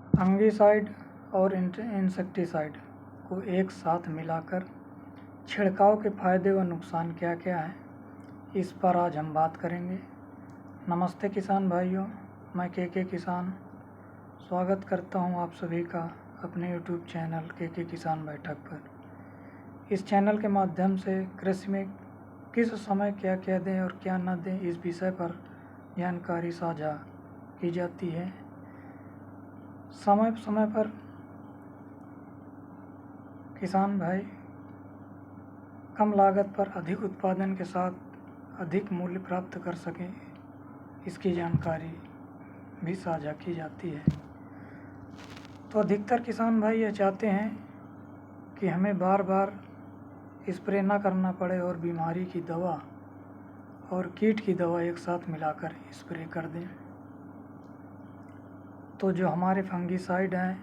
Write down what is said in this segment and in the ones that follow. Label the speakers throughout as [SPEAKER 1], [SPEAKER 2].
[SPEAKER 1] Fungicide और insecticide को एक साथ मिलाकर छिड़काव के फायदे व नुकसान क्या क्या हैं, इस पर आज हम बात करेंगे। नमस्ते किसान भाइयों, मैं के किसान स्वागत करता हूं आप सभी का अपने यूट्यूब चैनल के किसान बैठक पर। इस चैनल के माध्यम से कृषि में किस समय क्या क्या दें और क्या न दें, इस विषय पर जानकारी साझा की जाती है। समय समय पर किसान भाई कम लागत पर अधिक उत्पादन के साथ अधिक मूल्य प्राप्त कर सकें, इसकी जानकारी भी साझा की जाती है। तो अधिकतर किसान भाई ये चाहते हैं कि हमें बार बार स्प्रे ना करना पड़े और बीमारी की दवा और कीट की दवा एक साथ मिलाकर स्प्रे कर दें। तो जो हमारे फंगिसाइड हैं,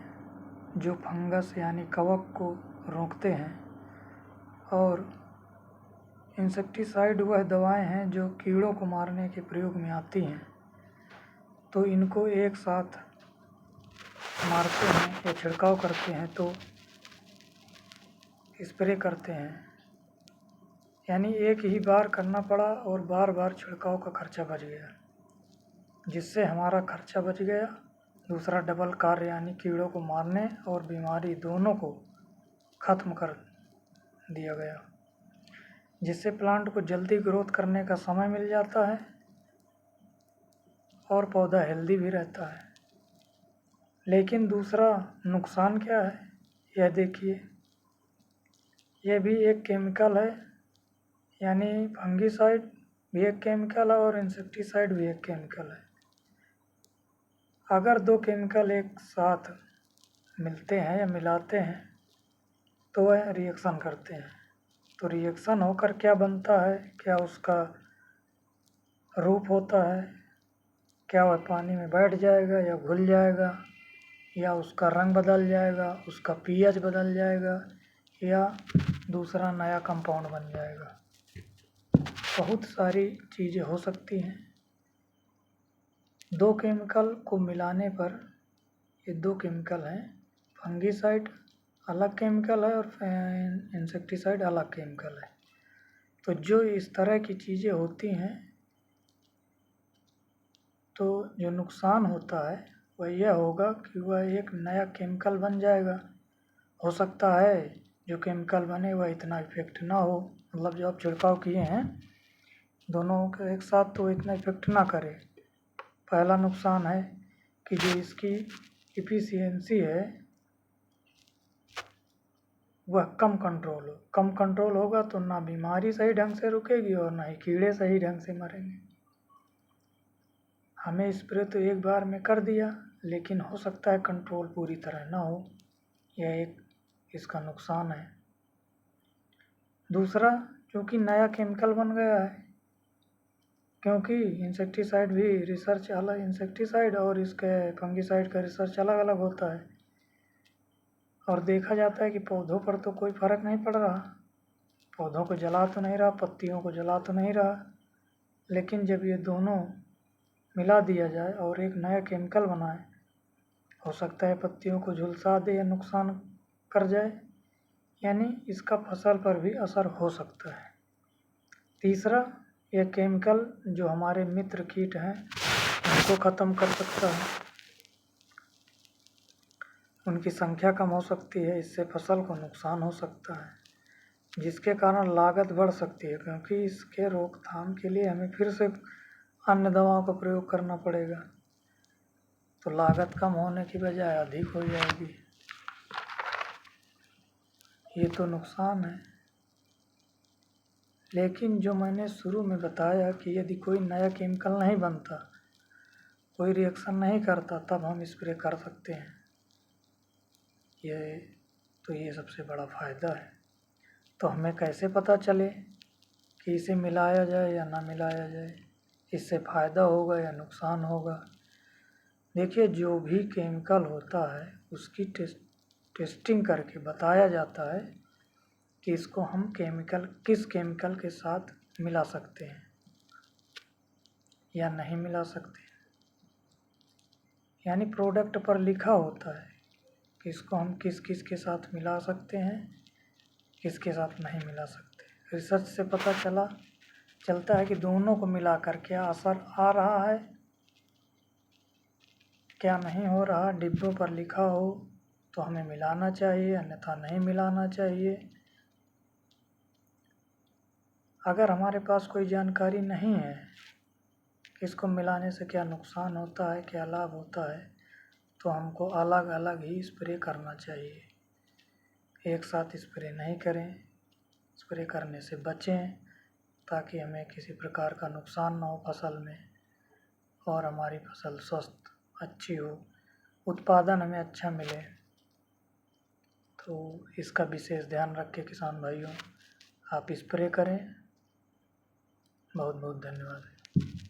[SPEAKER 1] जो फंगस यानी कवक को रोकते हैं, और इंसेक्टिसाइड वह दवाएं हैं जो कीड़ों को मारने के प्रयोग में आती हैं। तो इनको एक साथ मारते हैं या छिड़काव करते हैं तो स्प्रे करते हैं, यानी एक ही बार करना पड़ा और बार बार छिड़काव का खर्चा बच गया, जिससे हमारा खर्चा बच गया। दूसरा डबल कार्य यानी कीड़ों को मारने और बीमारी दोनों को ख़त्म कर दिया गया, जिससे प्लांट को जल्दी ग्रोथ करने का समय मिल जाता है और पौधा हेल्दी भी रहता है। लेकिन दूसरा नुकसान क्या है, यह देखिए। यह भी एक केमिकल है, यानी फंगिसाइड भी एक केमिकल है और इंसेक्टिसाइड भी एक केमिकल है। अगर दो केमिकल एक साथ मिलते हैं या मिलाते हैं तो वह रिएक्शन करते हैं। तो रिएक्शन होकर क्या बनता है, क्या उसका रूप होता है, क्या वह पानी में बैठ जाएगा या घुल जाएगा, या उसका रंग बदल जाएगा, उसका पीएच बदल जाएगा, या दूसरा नया कंपाउंड बन जाएगा। बहुत सारी चीज़ें हो सकती हैं। दो केमिकल को मिलाने पर, ये दो केमिकल हैं, फंगिसाइड अलग केमिकल है और इंसेक्टिसाइड अलग केमिकल है। तो जो इस तरह की चीज़ें होती हैं तो जो नुकसान होता है वह यह होगा कि वह एक नया केमिकल बन जाएगा। हो सकता है जो केमिकल बने वह इतना इफेक्ट ना हो, मतलब जो आप छिड़काव किए हैं दोनों के एक साथ तो इतना इफेक्ट ना करे। पहला नुकसान है कि जो इसकी इफ़िशियंसी है वह कम कंट्रोल होगा तो ना बीमारी सही ढंग से रुकेगी और ना ही कीड़े सही ढंग से मरेंगे। हमें स्प्रे तो एक बार में कर दिया, लेकिन हो सकता है कंट्रोल पूरी तरह ना हो, यह एक इसका नुकसान है। दूसरा, क्योंकि नया केमिकल बन गया है, क्योंकि इंसेक्टिसाइड भी रिसर्च अलग, इंसेक्टिसाइड और इसके फंगिसाइड का रिसर्च अलग अलग होता है, और देखा जाता है कि पौधों पर तो कोई फ़र्क नहीं पड़ रहा, पौधों को जला तो नहीं रहा, पत्तियों को जला तो नहीं रहा। लेकिन जब ये दोनों मिला दिया जाए और एक नया केमिकल बनाए, हो सकता है पत्तियों को झुलसा दे या नुकसान कर जाए, यानी इसका फसल पर भी असर हो सकता है। तीसरा, यह केमिकल जो हमारे मित्र कीट हैं उनको ख़त्म कर सकता है, उनकी संख्या कम हो सकती है, इससे फसल को नुकसान हो सकता है, जिसके कारण लागत बढ़ सकती है, क्योंकि इसके रोकथाम के लिए हमें फिर से अन्य दवाओं का प्रयोग करना पड़ेगा, तो लागत कम होने की बजाय अधिक हो जाएगी। ये तो नुकसान है। लेकिन जो मैंने शुरू में बताया कि यदि कोई नया केमिकल नहीं बनता, कोई रिएक्शन नहीं करता, तब हम स्प्रे कर सकते हैं। ये सबसे बड़ा फ़ायदा है। तो हमें कैसे पता चले कि इसे मिलाया जाए या ना मिलाया जाए, इससे फ़ायदा होगा या नुकसान होगा। देखिए, जो भी केमिकल होता है उसकी टेस्टिंग करके बताया जाता है कि इसको हम किस केमिकल के साथ मिला सकते हैं या नहीं मिला सकते। यानी प्रोडक्ट पर लिखा होता है कि इसको हम किस किस के साथ मिला सकते हैं, किसके साथ नहीं मिला सकते। रिसर्च से पता चलता है कि दोनों को मिला कर क्या असर आ रहा है, क्या नहीं हो रहा। डिब्बों पर लिखा हो तो हमें मिलाना चाहिए, अन्यथा नहीं मिलाना चाहिए। अगर हमारे पास कोई जानकारी नहीं है कि इसको मिलाने से क्या नुकसान होता है, क्या लाभ होता है, तो हमको अलग अलग ही स्प्रे करना चाहिए। एक साथ स्प्रे नहीं करें, स्प्रे करने से बचें ताकि हमें किसी प्रकार का नुकसान ना हो फसल में और हमारी फसल स्वस्थ अच्छी हो, उत्पादन हमें अच्छा मिले। तो इसका विशेष ध्यान रखें किसान भाइयों, आप स्प्रे करें। बहुत बहुत धन्यवाद।